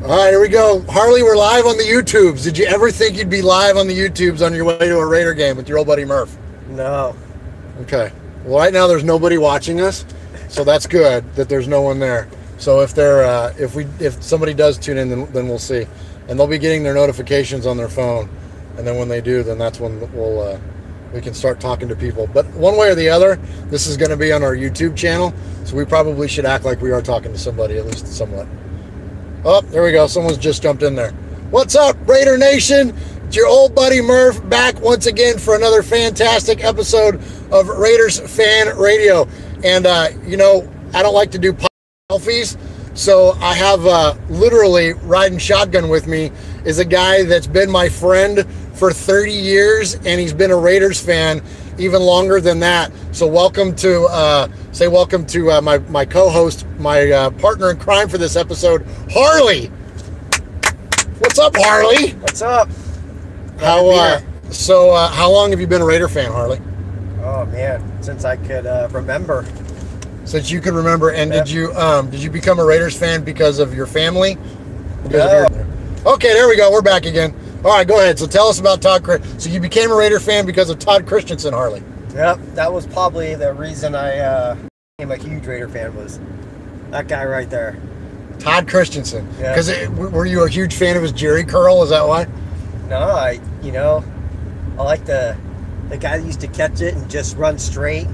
All right, here we go. Harley, we're live on the YouTubes. Did you ever think you'd be live on the YouTubes on your way to a Raider game with your old buddy Murph? No. Okay. Well, right now there's nobody watching us, so that's good that there's no one there. So if somebody does tune in, then we'll see, and they'll be getting their notifications on their phone, and then when they do, then that's when we can start talking to people. But one way or the other, this is going to be on our YouTube channel, so we probably should act like we are talking to somebody, at least somewhat. Oh, there we go. Someone's just jumped in there. What's up, Raider Nation? It's your old buddy Murph back once again for another fantastic episode of Raiders Fan Radio. And, you know, I don't like to do selfies, so I have literally riding shotgun with me is a guy that's been my friend for 30 years, and he's been a Raiders fan even longer than that. So welcome to my co-host, my partner in crime for this episode, Harley. What's up, Harley? What's up? How long have you been a Raider fan, Harley? Oh man, since I could remember. Since you could remember. And yep. Did you become a Raiders fan because of your family? No. Okay, there we go. We're back again. All right, go ahead. So tell us about Todd. So you became a Raider fan because of Todd Christensen, Harley. Yep, that was probably the reason I became a huge Raider fan, was that guy right there. Todd Christensen. Yeah. Because were you a huge fan of his Jerry curl? Is that why? No, I like the guy that used to catch it and just run straight.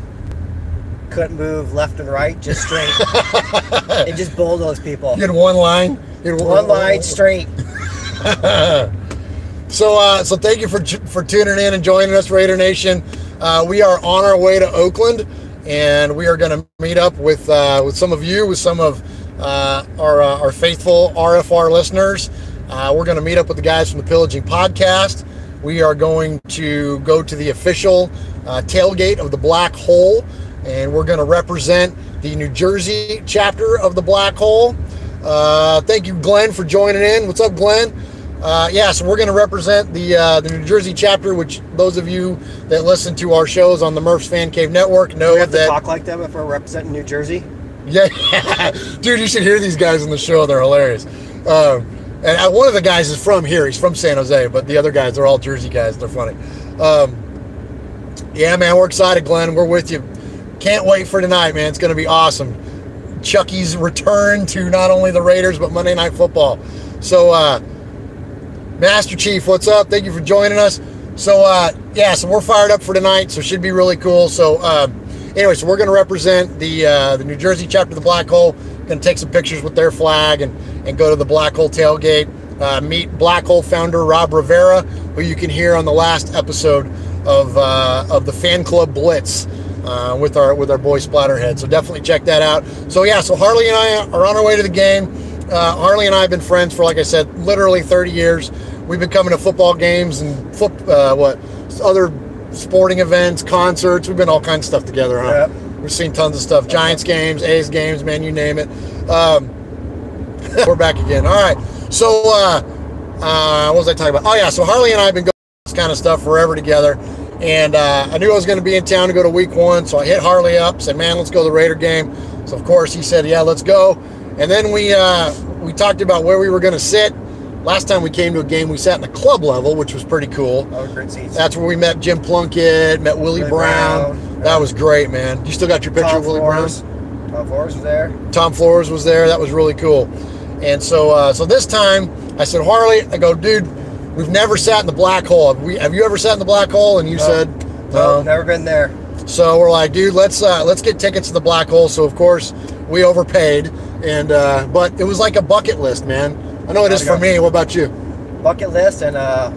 Couldn't move left and right, just straight. And just bulldoze people. You had one line? One line straight. So thank you for tuning in and joining us, Raider Nation. We are on our way to Oakland, and we are going to meet up with some of you, with some of our faithful RFR listeners. We're going to meet up with the guys from the Pillaging Podcast. We are going to go to the official tailgate of the Black Hole, and we're going to represent the New Jersey chapter of the Black Hole. Thank you, Glenn, for joining in. What's up, Glenn? So we're going to represent the New Jersey chapter, which those of you that listen to our shows on the Murph's Fan Cave Network know. We have to talk like them if we're representing New Jersey? Yeah. Dude, you should hear these guys on the show. They're hilarious. And one of the guys is from here. He's from San Jose, but the other guys are all Jersey guys. They're funny. Yeah, man, we're excited, Glenn. We're with you. Can't wait for tonight, man. It's going to be awesome. Chucky's return to not only the Raiders, but Monday Night Football. So, Master Chief, what's up? Thank you for joining us. So, so we're fired up for tonight, so it should be really cool. So, anyway, so we're going to represent the New Jersey chapter of the Black Hole. Going to take some pictures with their flag and go to the Black Hole tailgate. Meet Black Hole founder Rob Rivera, who you can hear on the last episode of the Fan Club Blitz with our boy Splatterhead. So definitely check that out. So yeah, so Harley and I are on our way to the game. Harley and I have been friends for, like I said, literally 30 years. We've been coming to football games and other sporting events, concerts. We've been all kinds of stuff together, huh? Yep. We've seen tons of stuff. Giants games, A's games, man, you name it. We're back again. All right. So what was I talking about? Oh, yeah. So Harley and I have been going this kind of stuff forever together. And I knew I was going to be in town to go to week 1. So I hit Harley up, said, man, let's go to the Raider game. So, of course, he said, yeah, let's go. And then we talked about where we were going to sit. Last time we came to a game, we sat in the club level, which was pretty cool. That was great seats. That's where we met Jim Plunkett, met Willie Brown. That was great, man. You still got your picture of Willie Brown? Tom Flores was there. Tom Flores was there. That was really cool. And so this time, I said, Harley, I go, dude, we've never sat in the Black Hole. Have you ever sat in the Black Hole? And you said, no, never been there. So we're like, dude, let's get tickets to the Black Hole. So of course we overpaid, and but it was like a bucket list, man. I know it is for me. What about you? Bucket list, and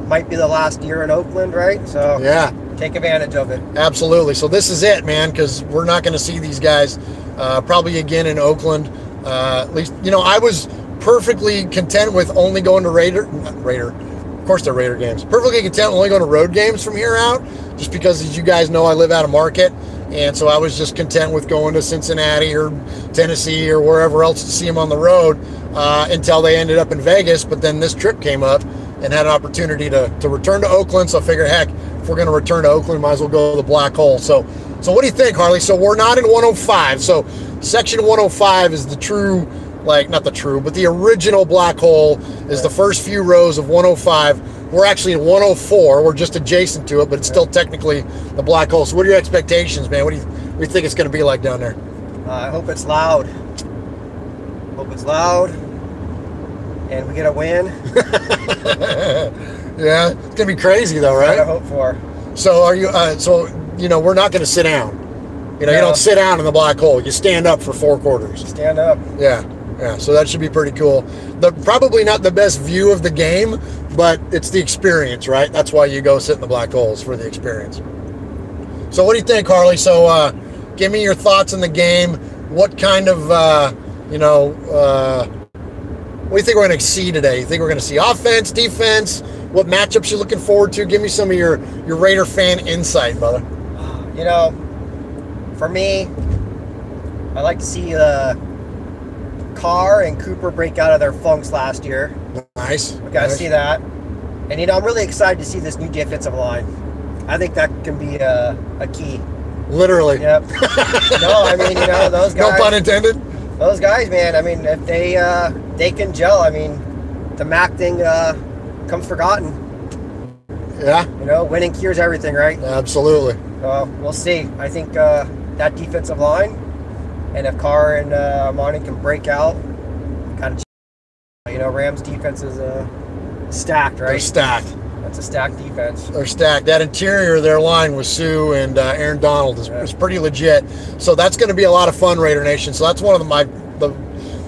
might be the last year in Oakland, right? So yeah, take advantage of it. Absolutely. So this is it, man, because we're not going to see these guys probably again in Oakland. At least, I was perfectly content with only going to Raider. Of course, they're Raider games. Perfectly content only going to road games from here out, just because, as you guys know, I live out of Market. And so I was just content with going to Cincinnati or Tennessee or wherever else to see them on the road until they ended up in Vegas. But then this trip came up and had an opportunity to return to Oakland. So I figured, heck, if we're going to return to Oakland, might as well go to the Black Hole. So what do you think, Harley? So we're not in 105. So Section 105 is the true like, not the true, but the original black hole is the first few rows of 105. We're actually in 104. We're just adjacent to it, but it's still technically the black hole. So what are your expectations, man? What do you think it's going to be like down there? I hope it's loud. Hope it's loud, and we get a win. Yeah, it's going to be crazy, though, right? That's what I hope for. So are you? So we're not going to sit down. You don't sit down in the black hole. You stand up for 4 quarters. Stand up. Yeah. So that should be pretty cool. Probably not the best view of the game, but it's the experience, right? That's why you go sit in the black holes, for the experience. So what do you think, Harley? So give me your thoughts on the game. What kind of, what do you think we're going to see today? You think we're going to see offense, defense? What matchups you looking forward to? Give me some of your Raider fan insight, brother. For me, I like to see Carr and Cooper break out of their funks last year. Nice. We got to see that. And, I'm really excited to see this new defensive line. I think that can be a key. Literally. Yep. No, I mean, those guys. No pun intended. Those guys, man, I mean, if they can gel, I mean, the Mac thing comes forgotten. Yeah. Winning cures everything, right? Absolutely. We'll see. I think that defensive line, and if Carr and Monty can break out, kind of, Rams defense is stacked, right? They're stacked. That's a stacked defense. They're stacked. That interior of their line with Sue and Aaron Donald is pretty legit. So that's going to be a lot of fun, Raider Nation. So that's one of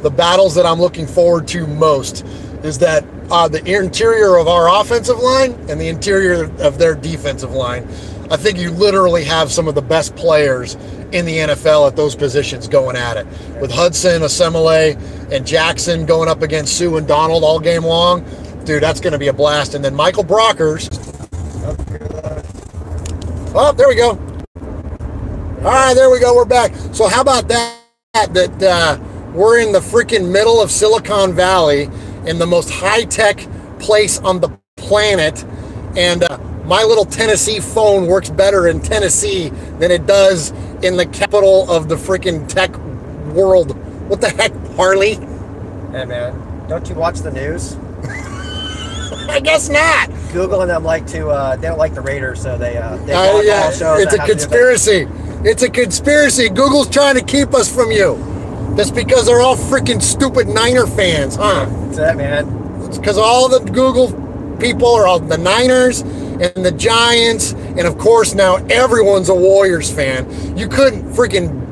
the battles that I'm looking forward to most, is that the interior of our offensive line and the interior of their defensive line. I think you literally have some of the best players in the NFL at those positions going at it. With Hudson, Asemele, and Jackson going up against Sue and Donald all game long, dude, that's going to be a blast. And then Michael Brockers. Oh, there we go. All right, there we go. We're back. So how about that we're in the freaking middle of Silicon Valley, in the most high-tech place on the planet, and my little Tennessee phone works better in Tennessee than it does in the capital of the freaking tech world. What the heck, Harley? Hey, man, don't you watch the news? I guess not. Google and them like to, they don't like the Raiders, so they yeah, all shows. It's a conspiracy. It's a conspiracy. Google's trying to keep us from you. That's because they're all freaking stupid Niner fans, huh? That's it, man. It's because all the Google people are all the Niners and the Giants, and of course now everyone's a Warriors fan. You couldn't freaking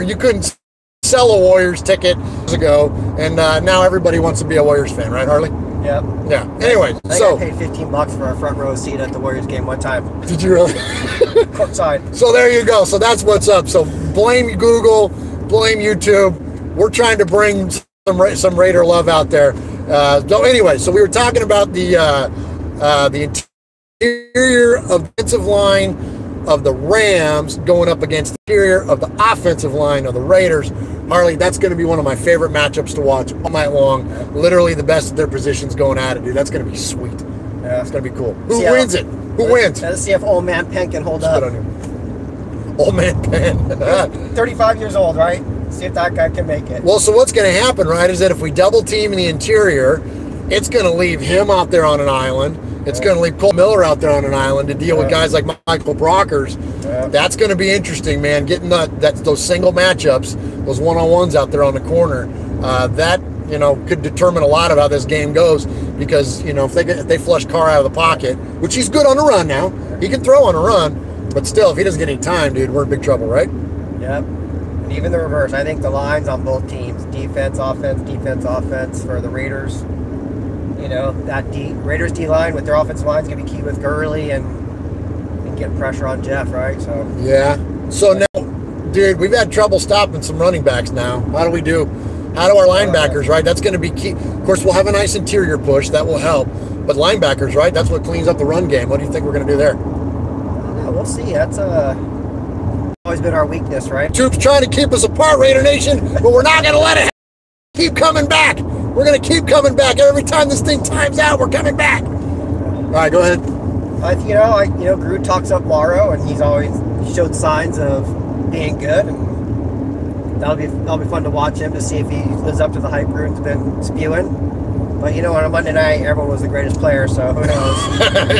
you couldn't sell a Warriors ticket years ago, and now everybody wants to be a Warriors fan, right, Harley? Yep. Yeah. Anyway, I think I paid $15 for a front row seat at the Warriors game one time. Did you really? Courtside. So there you go. So that's what's up. So blame Google, blame YouTube. We're trying to bring some Raider love out there. So anyway, so we were talking about the interior offensive line of the Rams going up against the interior of the offensive line of the Raiders. Harley, that's going to be one of my favorite matchups to watch all night long. Literally the best of their positions going at it, dude. That's going to be sweet. Yeah. It's going to be cool. Who wins it? Who wins? Let's see if Old Man Penn can hold up. Old Man Penn. 35 years old, right? See if that guy can make it. Well, so what's going to happen, right, is that if we double team in the interior, it's going to leave him out there on an island. It's going to leave Cole Miller out there on an island to deal with guys like Michael Brockers. That's going to be interesting, man. Getting those single matchups, those one-on-ones out there on the corner, that could determine a lot of how this game goes. Because if they flush Carr out of the pocket, which he's good on the run now, he can throw on a run, but still, if he doesn't get any time, dude, we're in big trouble, right? Yep. And even the reverse. I think the lines on both teams, defense, offense for the Raiders. That Raiders D-line with their offensive line is going to be key with Gurley and getting pressure on Jeff, right? So yeah. So now, dude, we've had trouble stopping some running backs now. How do we do? How do our linebackers, right? That's going to be key. Of course, we'll have a nice interior push. That will help. But linebackers, right? That's what cleans up the run game. What do you think we're going to do there? We'll see. That's always been our weakness, right? Troops trying to keep us apart, Raider Nation, but we're not going to let it keep coming back. We're going to keep coming back. Every time this thing times out, we're coming back. All right, go ahead. Groot talks up Morrow, and he showed signs of being good. And that'll be fun to watch him, to see if he lives up to the hype Gruden's been spewing. But you know, on a Monday night, everyone was the greatest player, so who knows?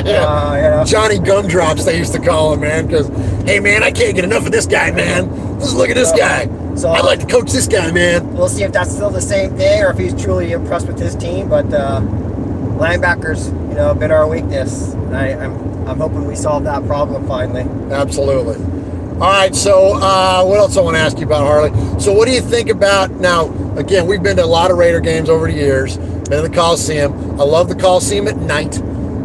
You know. Johnny Gumdrops, they used to call him, man, because, hey, man, I can't get enough of this guy, man. Just look at this guy. So I'd like to coach this guy, man. We'll see if that's still the same thing or if he's truly impressed with his team. But linebackers, you know, have been our weakness. And I'm hoping we solve that problem finally. Absolutely. All right, so what else I want to ask you about, Harley? So what do you think about, now, again, we've been to a lot of Raider games over the years, been in the Coliseum. I love the Coliseum at night.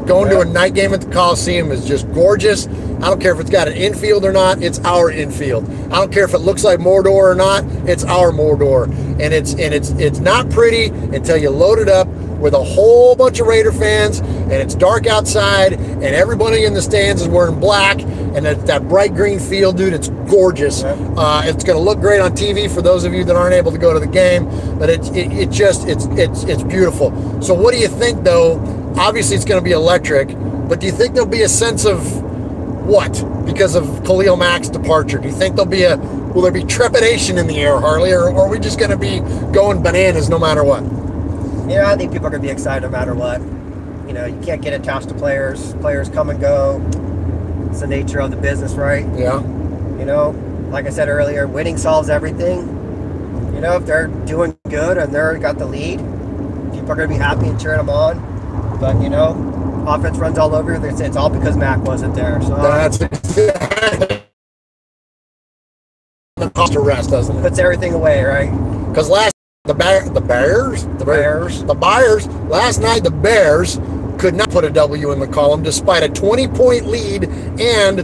Going to a night game at the Coliseum is just gorgeous. I don't care if it's got an infield or not, it's our infield. I don't care if it looks like Mordor or not, it's our Mordor. And it's not pretty until you load it up with a whole bunch of Raider fans, and it's dark outside, and everybody in the stands is wearing black, and that bright green field, dude, it's gorgeous. It's going to look great on TV for those of you that aren't able to go to the game, but it's beautiful. So what do you think, though? Obviously, it's going to be electric, but do you think there'll be a sense of what because of Khalil Mac's departure? Do you think will there be trepidation in the air, Harley, or are we just going to be going bananas no matter what? You know, I think people are going to be excited no matter what. You know, you can't get attached to players. Players come and go. It's the nature of the business, right? Yeah. You know, like I said earlier, winning solves everything. You know, if they're doing good and they're got the lead, people are going to be happy and cheering them on. But, you know, offense runs all over. It's all because Mac wasn't there. So that's exactly the cost of rest, doesn't it? Puts everything away, right? Because the Bears, last night the Bears could not put a W in the column despite a 20-point lead and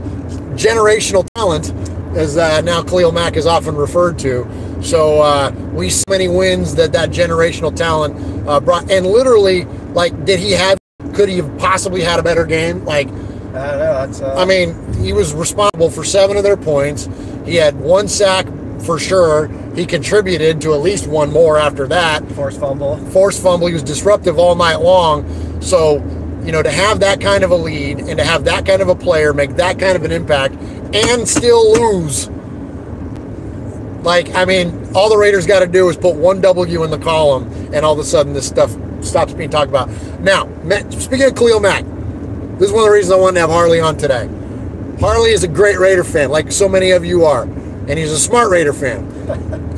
generational talent, as now Khalil Mac is often referred to. So we see many wins that generational talent brought, and literally, like, could he have possibly had a better game? Like, I don't know. I mean, he was responsible for 7 of their points. He had 1 sack for sure. He contributed to at least 1 more after that. Forced fumble. He was disruptive all night long. So, you know, to have that kind of a lead and to have that kind of a player make that kind of an impact and still lose. Like, I mean, all the Raiders got to do is put 1 W in the column, and all of a sudden this stuff stops being talked about. Now, speaking of Khalil Mac, this is one of the reasons I wanted to have Harley on today. Harley is a great Raider fan, like so many of you are, and he's a smart Raider fan.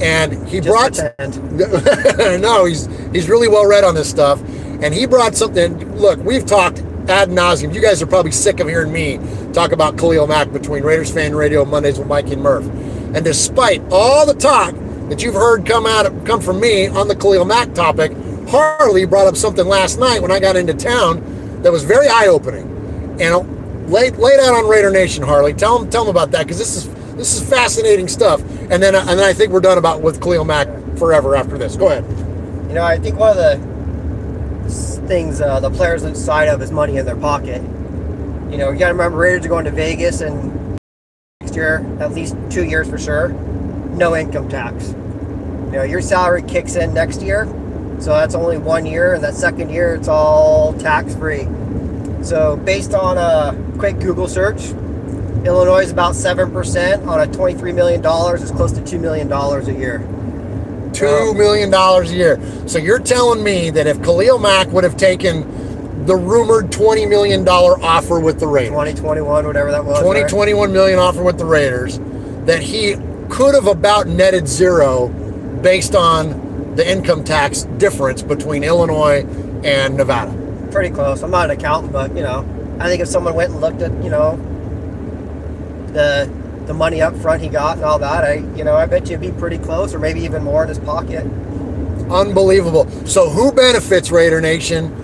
And he brought no, he's really well read on this stuff, and he brought something. Look, we've talked ad nauseum. You guys are probably sick of hearing me talk about Khalil Mac between Raiders Fan Radio Mondays with Mikey and Murph. And despite all the talk that you've heard come from me on the Khalil Mac topic, Harley brought up something last night when I got into town that was very eye-opening. And lay it out on Raider Nation, Harley. Tell them about that, because this is fascinating stuff. And then I think we're done with Khalil Mac forever after this. Go ahead. You know, I think one of the things the players lose sight of is money in their pocket. You know, you got to remember, Raiders are going to Vegas and next year, at least 2 years for sure, no income tax. You know, your salary kicks in next year, so that's only 1 year, and that second year it's all tax-free. So based on a quick Google search, Illinois is about 7% on a $23 million. It's close to $2 million a year. $2 million a year. So you're telling me that if Khalil Mac would have taken the rumored $20 million offer with the Raiders, 2021, whatever that was, 21 million offer with the Raiders, that he could have about netted 0 based on the income tax difference between Illinois and Nevada. Pretty close. I'm not an accountant, but, you know, I think if someone went and looked at, you know, the money up front he got and all that, I bet you it'd be pretty close, or maybe even more in his pocket. Unbelievable. So who benefits, Raider Nation?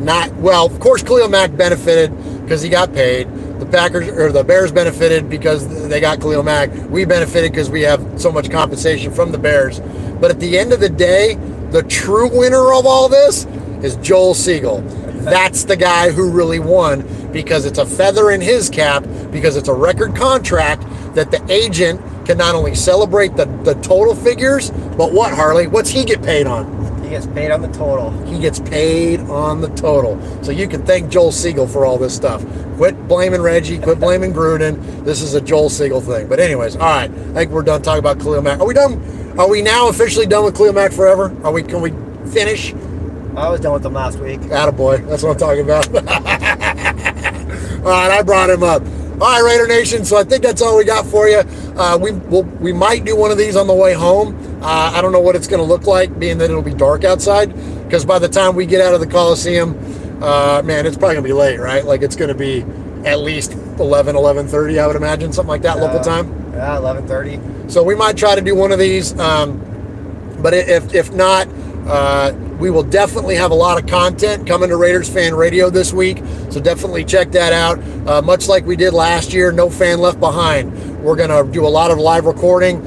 Of course, Khalil Mac benefited because he got paid. The Bears benefited because they got Khalil Mac. We benefited because we have so much compensation from the Bears. But at the end of the day, the true winner of all this is Joel Siegel. That's the guy who really won, because it's a feather in his cap, because it's a record contract that the agent can not only celebrate the total figures, but what, Harley? What's he get paid on? He gets paid on the total. He gets paid on the total. So you can thank Joel Siegel for all this stuff. Quit blaming Reggie. Quit blaming Gruden. This is a Joel Siegel thing. But anyways, all right. I think we're done talking about Khalil Mac. Are we done Are we now officially done with Khalil Mac forever? Can we finish? I was done with them last week. Attaboy. That's what I'm talking about. All right, I brought him up. All right, Raider Nation, so I think that's all we got for you. We might do one of these on the way home. I don't know what it's going to look like, being that it'll be dark outside, because by the time we get out of the Coliseum, man, it's probably going to be late, right? Like, it's going to be at least 11:30, I would imagine, something like that, local time. Yeah, 11:30. So we might try to do one of these, but if not, we will definitely have a lot of content coming to Raiders Fan Radio this week, so definitely check that out. Much like we did last year, no fan left behind. We're going to do a lot of live recording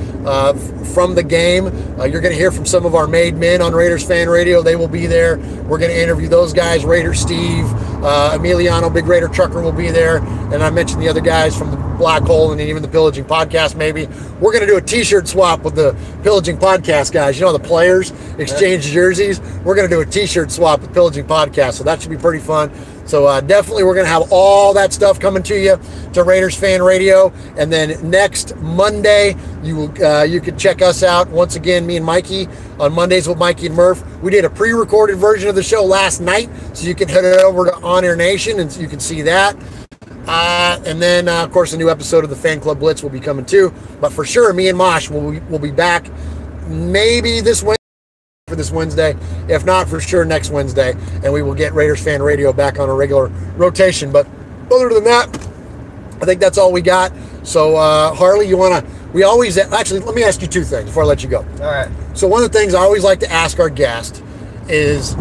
from the game. You're going to hear from some of our made men on Raiders Fan Radio. They will be there. We're going to interview those guys. Raider Steve, Emiliano, Big Raider Trucker will be there. And I mentioned the other guys from the Black Hole and even the Pillaging Podcast, maybe. We're going to do a t-shirt swap with the Pillaging Podcast guys. You know, the players exchange jerseys. We're going to do a t-shirt swap with Pillaging Podcast, so that should be pretty fun. So definitely we're going to have all that stuff coming to you to Raiders Fan Radio. And then next Monday, you can check us out. Once again, me and Mikey on Mondays with Mikey and Murph. We did a pre-recorded version of the show last night, so you can head over to On Air Nation and you can see that. And then, of course, a new episode of the Fan Club Blitz will be coming too. But for sure, me and Mosh will be back maybe this Wednesday. For this Wednesday, if not for sure next Wednesday, and we will get Raiders Fan Radio back on a regular rotation. But other than that, I think that's all we got. So Harley, we always, actually, let me ask you two things before I let you go. All right. So one of the things I always like to ask our guest is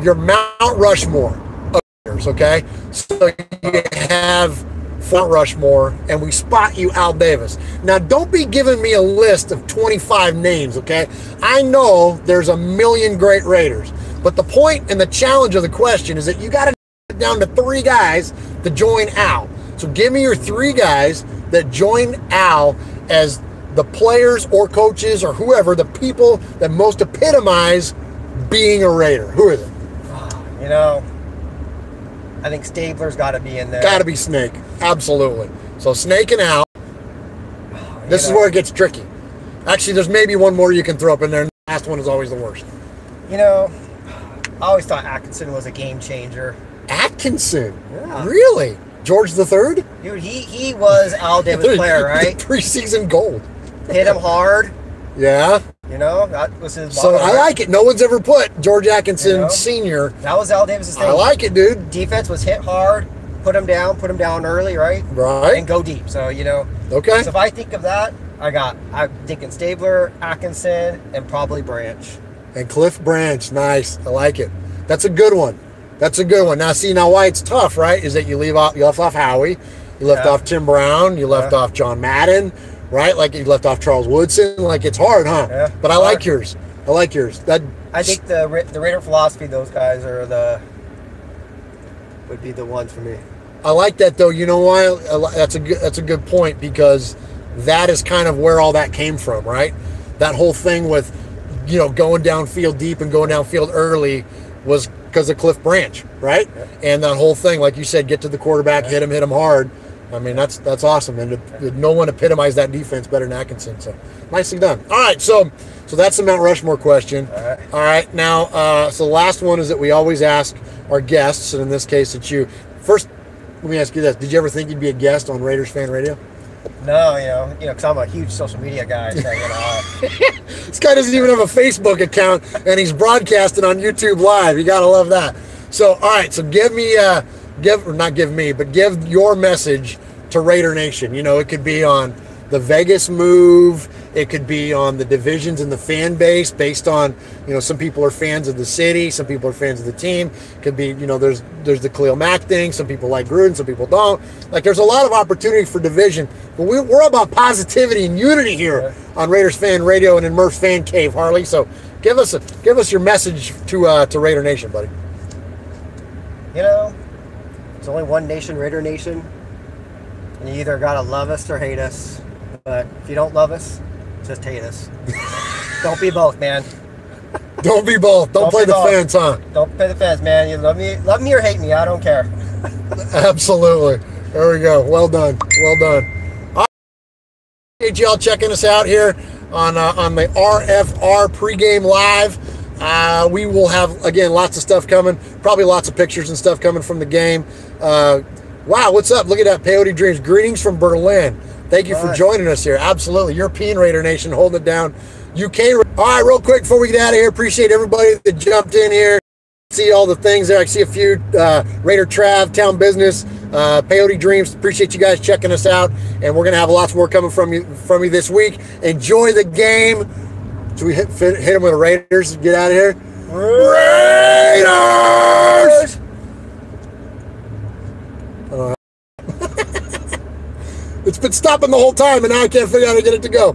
your Mount Rushmore of Raiders, okay? So you have Mount Rushmore, and we spot you Al Davis. Now, don't be giving me a list of 25 names, okay? I know there's a million great Raiders, but the point and the challenge of the question is that you got to get down to 3 guys to join Al. So give me your 3 guys that join Al as the players or coaches or whoever, the people that most epitomize being a Raider. Who are they? You know, I think Stabler's got to be in there. Got to be Snake. Absolutely. So Snake and Al. This is where it gets tricky. Actually, there's maybe one more you can throw up in there, and the last one is always the worst. You know, I always thought Atkinson was a game changer. Atkinson? Yeah. Really? George the Third? Dude, he was Al Davis' player, right? Preseason gold. Hit him hard. Yeah. You know, that was his motto. So I like it. No one's ever put George Atkinson Sr. That was Al Davis' thing. I like it, dude. Defense was hit hard, put him down early, right? Right. And go deep. So, you know. Okay. So if I think of that, I'm thinking Stabler, Atkinson, and probably Branch. And Cliff Branch. Nice. I like it. That's a good one. That's a good one. Now, see, why it's tough, right, is that you left off Howie, you left off Tim Brown, you left off John Madden, right? Like, you left off Charles Woodson. Like, it's hard, huh? Yeah. But I like yours. I like yours. I think the Raider philosophy, those guys would be the ones for me. I like that, though. You know why? That's a good point, because that is kind of where all that came from, right? That whole thing with, you know, going downfield deep and going downfield early was because of Cliff Branch, right? Yeah. And that whole thing, like you said, get to the quarterback, hit him hard. I mean, that's awesome, and no one epitomized that defense better than Atkinson. So nicely done. All right, so that's the Mount Rushmore question. All right, now, so the last one is that we always ask our guests, and in this case, it's you. First, let me ask you this: did you ever think you'd be a guest on Raiders Fan Radio? No, you know, because I'm a huge social media guy. So, you know, this guy doesn't even have a Facebook account, and he's broadcasting on YouTube Live. You gotta love that. So, all right, so give your message to Raider Nation. You know, it could be on the Vegas move. It could be on the divisions in the fan base based on, you know, some people are fans of the city, some people are fans of the team. It could be, you know, there's the Khalil Mac thing. Some people like Gruden, some people don't. Like, there's a lot of opportunity for division. But we're about positivity and unity here on Raiders Fan Radio and in Murph's Fan Cave, Harley. So give us your message to Raider Nation, buddy. You know, it's only one nation, Raider Nation. And you either got to love us or hate us. But if you don't love us, just hate us. Don't be both, man. Don't be both. Don't play the fans, huh? Don't play the fans, man. You love me or hate me. I don't care. Absolutely. There we go. Well done. Well done. Appreciate y'all checking us out here. on the RFR pregame live. We will have, again, lots of stuff coming, probably lots of pictures and stuff coming from the game. Wow, what's up? Look at that, Peyote Dreams. Greetings from Berlin. Thank you for joining us here. Absolutely. European Raider Nation holding it down. UK. All right, real quick before we get out of here, appreciate everybody that jumped in here. See all the things there. I see a few Raider Trav, Town Business, Peyote Dreams. Appreciate you guys checking us out, and we're gonna have lots more coming from you this week. Enjoy the game. Should we hit them with the Raiders and get out of here? Raiders! It's been stopping the whole time, and now I can't figure out how to get it to go.